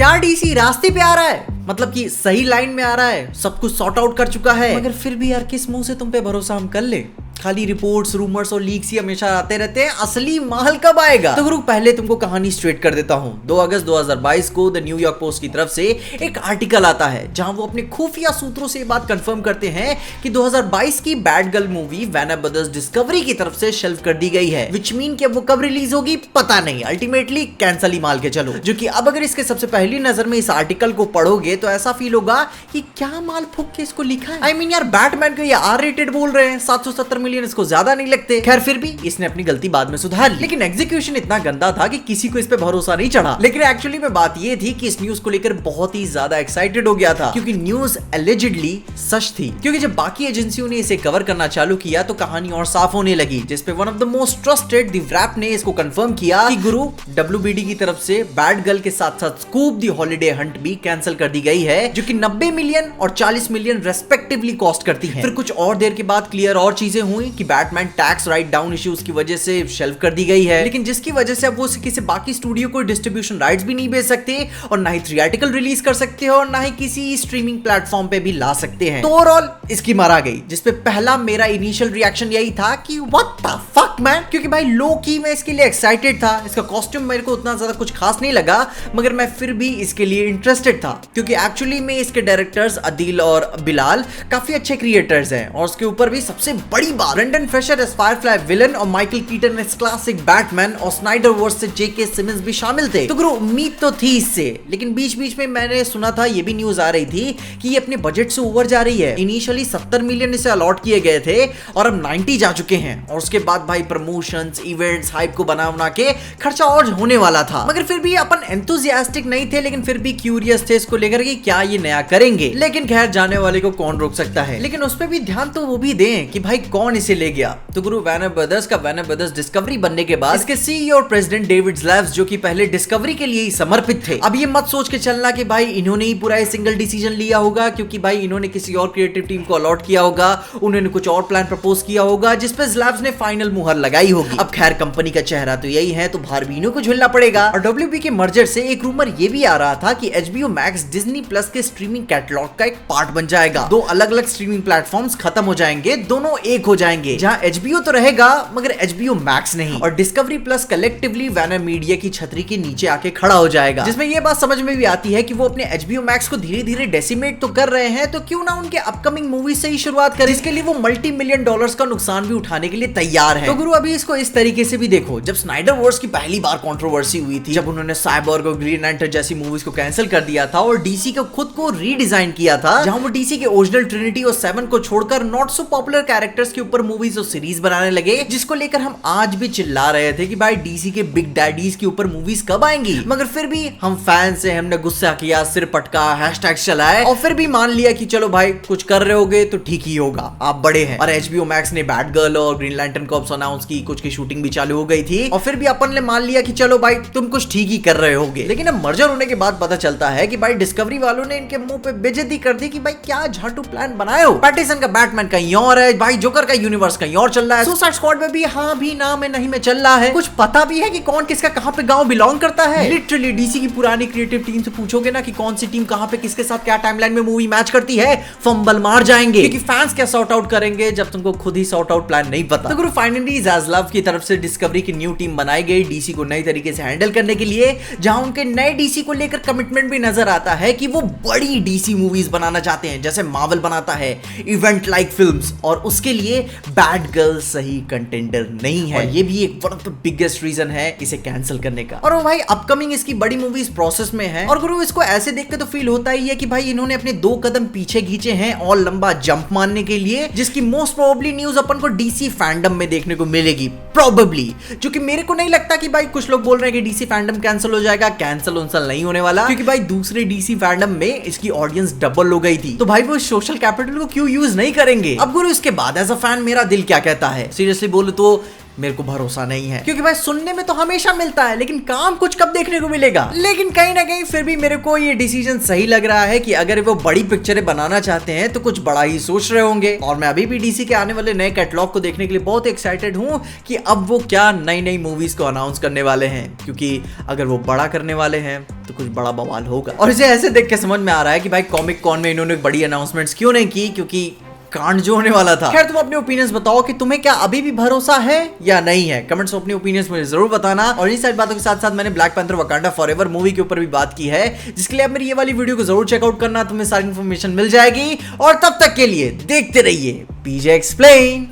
क्या डीसी रास्ते पे आ रहा है, मतलब कि सही लाइन में आ रहा है, सब कुछ सॉर्ट आउट कर चुका है, मगर फिर भी यार किस मुंह से तुम पे भरोसा हम कर ले। खाली रिपोर्ट्स, रूमर्स और लीक्स ही हमेशा आते रहते हैं, असली माल कब आएगा? तो गुरु पहले तुमको कहानी स्ट्रेट कर देता हूँ। 2 अगस्त 2022 को द न्यूयॉर्क पोस्ट की तरफ से एक आर्टिकल आता है जहां वो अपने खुफिया सूत्रों से बात कंफर्म करते हैं कि 2022 की bad girl movie Warner brothers discovery की तरफ से शेल्फ कर दी गई है, विच मीन कि अब वो कब रिलीज होगी पता नहीं, अल्टीमेटली कैंसल ही मान के चलो। जो कि अब अगर इसके सबसे पहली नजर में इस आर्टिकल को पढ़ोगे तो ऐसा फील होगा कि क्या माल फूक के इसको लिखा है। आई मीन यार बैटमैन को ये आर रेटेड बोल रहे हैं, 770 मिलियन इसको ज्यादा नहीं लगते। खैर फिर भी इसने अपनी गलती बाद में सुधार ली, लेकिन एग्जीक्यूशन इतना गंदा था कि किसी को इस पे भरोसा नहीं चढ़ा। लेकिन एक्चुअली में बात ये थी कि इस न्यूज को लेकर बहुत ही ज्यादा एक्साइटेड हो गया था, क्योंकि न्यूज एलिजिडली सच थी। क्योंकि जब बाकी एजेंसियों ने इसे कवर करना चालू किया तो कहानी और साफ होने लगी, जिसपे one of the most trusted the Wrap ने इसको कंफर्म किया कि गुरु WBD की तरफ से बैड गर्ल के साथ साथ स्कूप द हॉलिडे हंट भी कैंसिल कर दी गई है, जो कि 90 मिलियन और 40 मिलियन रेस्पेक्टिवली कॉस्ट करती है। फिर कुछ और देर के बाद क्लियर और चीजें हुई कि Batman tax write down issues की वजह से शेल्फ कर दी गई है, लेकिन जिसकी वजह से अब वो किसी बाकी स्टूडियो को डिस्ट्रीब्यूशन राइट्स भी नहीं बेच सकते और ना ही थिएट्रिकल रिलीज कर सकते हो और ना ही किसी स्ट्रीमिंग प्लेटफॉर्म पे भी ला सकते हैं। तो ओवरऑल इसकी मारा गई, जिसपे पहला मेरा इनिशियल रिएक्शन यही था कि व्हाट द फक मैन, क्योंकि भाई लो की मैं इसके लिए एक्साइटेड था। इसका कॉस्ट्यूम मेरे को उतना ज्यादा कुछ खास नहीं लगा, मगर मैं फिर भी इसके लिए इंटरेस्टेड था, क्योंकि एक्चुअली में इसके डायरेक्टर्स अदील और बिलाल काफी अच्छे क्रिएटर्स हैं। और उसके ऊपर भी सबसे बड़ी बात, Brendan Fraser as Firefly villain और Michael Keaton as classic Batman और स्नाइडर वर्स से J.K. सिमन्स भी शामिल थे। तो गुरु उम्मीद तो थी इससे, लेकिन बीच बीच में मैंने सुना था, ये भी न्यूज आ रही थी कि ये अपने बजट से ओवर जा रही है। इनिशियली 70 मिलियन इसे अलॉट किए गए थे और अब 90 जा चुके हैं, और उसके बाद भाई प्रमोशंस, इवेंट्स, हाइप को बना के खर्चा और होने वाला था। मगर फिर भी अपन एंथुसियास्टिक नहीं थे, लेकिन फिर भी क्यूरियस थे इसको लेकर कि क्या ये नया करेंगे। लेकिन खैर जाने वाले को कौन रोक सकता है, लेकिन उस पर भी ध्यान तो वो भी दें कि भाई कौन इसे ले गया। तो गुरु वार्नर ब्रदर्स का वार्नर ब्रदर्स डिस्कवरी बनने के बाद इसके CEO और प्रेसिडेंट डेविड ज़्लैब्स, जो कि पहले डिस्कवरी के लिए ही समर्पित थे। अब ये मत सोच के चलना कि भाई इन्होंने ही पूरा सिंगल डिसीजन लिया होगा, क्योंकि भाई इन्होंने किसी और क्रिएटिव टीम को अलॉट किया होगा, उन्होंने कुछ और प्लान प्रपोज किया होगा जिसपे ज़्लैब्स ने फाइनल मुहर लगाई होगी। अब खैर कंपनी का चेहरा तो यही है, तो बाहर भी इन्हों को झुलना पड़ेगा। और WB के मर्जर से एक रूमर ये भी आ रहा था कि HBO Max डिज्नी प्लस के स्ट्रीमिंग कैटलॉग का एक पार्ट बन जाएगा। 2 अलग अलग स्ट्रीमिंग प्लेटफॉर्म्स खत्म हो जाएंगे, दोनों एक हो जाएंगे, जहां HBO तो रहेगा मगर HBO Max नहीं, और discovery plus collectively Warner media की छतरी के नीचे आके खड़ा हो जाएगा। जिसमें ये बात समझ में भी आती है कि वो अपने HBO Max को धीरे धीरे डेसिमेट तो कर रहे हैं, तो क्यों ना उनके अपकमिंग मूवी से ही शुरुआत करें, इसके लिए वो $multi-million का नुकसान भी उठाने के लिए तैयार है। तो गुरु अभी इसको इस तरीके से भी देखो, जब स्नाइडर वर्स की पहली बार कंट्रोवर्सी हुई थी, जब उन्होंने साइबोर्ग और ग्रीन लैंटर्न जैसी मूवीज को कैंसिल कर दिया था और डीसी को खुद को रीडिजाइन किया था, जहां वो डीसी के ओरिजिनल ट्रिनिटी और 7 को छोड़कर नॉट सो पॉपुलर कैरेक्टर्स के ऊपर मूवीज और सीरीज बनाने लगे, जिसको लेकर हम आज भी चिल्ला रहे थे कि भाई डीसी के बिग डैडीज के ऊपर मूवीज कब आएंगी। मगर फिर भी हम फैन से हमने गुस्सा किया, सिर पटका, हैशटैग चलाए और फिर भी मान लिया कि चलो भाई कुछ कर रहे होगे तो ठीक ही होगा, आप बड़े हैं। और HBO Max ने बैट गर्ल और ग्रीन लैंटर्न कॉर्प्स अनाउंस की, कुछ की शूटिंग भी चालू हो गई थी, और फिर भी अपन ने मान लिया कि चलो भाई तुम कुछ ठीक ही कर रहे होगे। लेकिन अब मर्जर होने के बाद पता चलता है कि भाई डिस्कवरी वालों ने इनके मुंह पे बेइज्जती कर दी कि भाई क्या झाटू प्लान बनाए हो। पैटिसन का बैटमैन कहीं और है, भाई जोकर का यूनिवर्स कहीं और चल रहा है, सुसाइड स्क्वाड में भी हाँ भी ना में नहीं में चल रहा है, कुछ पता भी है कि कौन किसका कहां पे गांव बिलोंग करता है। लिटरली डीसी की पुरानी क्रिएटिव टीम से पूछोगे ना कि कौन सी टीम कहां पे किसके साथ क्या टाइमलाइन में मूवी मैच करती है, फंबल मार जाएंगे, क्योंकि फैंस क्या सॉर्ट आउट करेंगे जब तुमको खुद ही सॉर्ट आउट प्लान नहीं पता। तो गुरु फाइनली ज़ाज़लाव की तरफ से डिस्कवरी की न्यू टीम बनाई गई डीसी को नई तरीके से हैंडल करने के लिए, जहां उनके नए डीसी को लेकर कमिटमेंट भी नजर आता है कि वो बड़ी डीसी मूवीज बनाना चाहते हैं, जैसे मार्वल बनाता है इवेंट लाइक फिल्म्स, और उसके लिए बैड गर्ल सही कंटेंडर नहीं है। और ये भी एक one of the biggest reason है इसे कैंसिल करने का। और वो भाई अपकमिंग इसकी बड़ी मूवीज प्रोसेस में है, और गुरु इसको ऐसे देख के तो फील होता ही है कि भाई इन्होंने अपने 2 कदम पीछे खींचे हैं और लंबा जंप मारने के लिए, जिसकी मोस्ट प्रोबेबली न्यूज अपन को डीसी फैंडम में देखने को मिलेगी प्रोबेबली। जो कि मेरे को नहीं लगता कि भाई कुछ लोग बोल रहे हैं कि डीसी फैंडम कैंसिल हो जाएगा, कैंसिल नहीं होने वाला, क्योंकि भाई दूसरे डीसी फैंडम में इसकी ऑडियंस डबल हो गई थी, तो भाई वो सोशल कैपिटल को क्यों यूज नहीं करेंगे। अब गुरु इसके बाद एज अ फैन मेरा दिल क्या कहता है, सीरियसली बोलो तो मेरे को भरोसा नहीं है, क्योंकि भाई सुनने में तो हमेशा मिलता है लेकिन काम कुछ कब देखने को मिलेगा। लेकिन कहीं ना कहीं फिर भी मेरे को ये डिसीजन सही लग रहा है कि अगर वो बड़ी पिक्चरें बनाना चाहते हैं तो कुछ बड़ा ही सोच रहे होंगे। और मैं अभी भी डीसी के आने वाले नए कैटलॉग को देखने के लिए बहुत एक्साइटेड हूं कि अब वो क्या नई नई मूवीज को अनाउंस करने वाले हैं, क्योंकि अगर वो बड़ा करने वाले हैं तो कुछ बड़ा बवाल होगा। और इसे ऐसे देख के समझ में आ रहा है कि भाई कॉमिक कॉन में इन्होंने बड़ी अनाउंसमेंट्स क्यों नहीं की, क्योंकि कांड जो होने वाला था। खैर तुम अपने ओपिनियंस बताओ कि तुम्हें क्या अभी भी भरोसा है या नहीं है। कमेंट्स में अपनी ओपिनियंस मुझे जरूर बताना। और इन सारी बातों के साथ साथ मैंने black panther Wakanda forever movie के ऊपर भी बात की है, जिसके लिए आप मेरी ये वाली वीडियो को जरूर चेकआउट करना, तुम्हें सारी इन्फॉर्मेशन मिल जाएगी। और तब तक के लिए देखते रहिए पीजे एक्सप्लेन।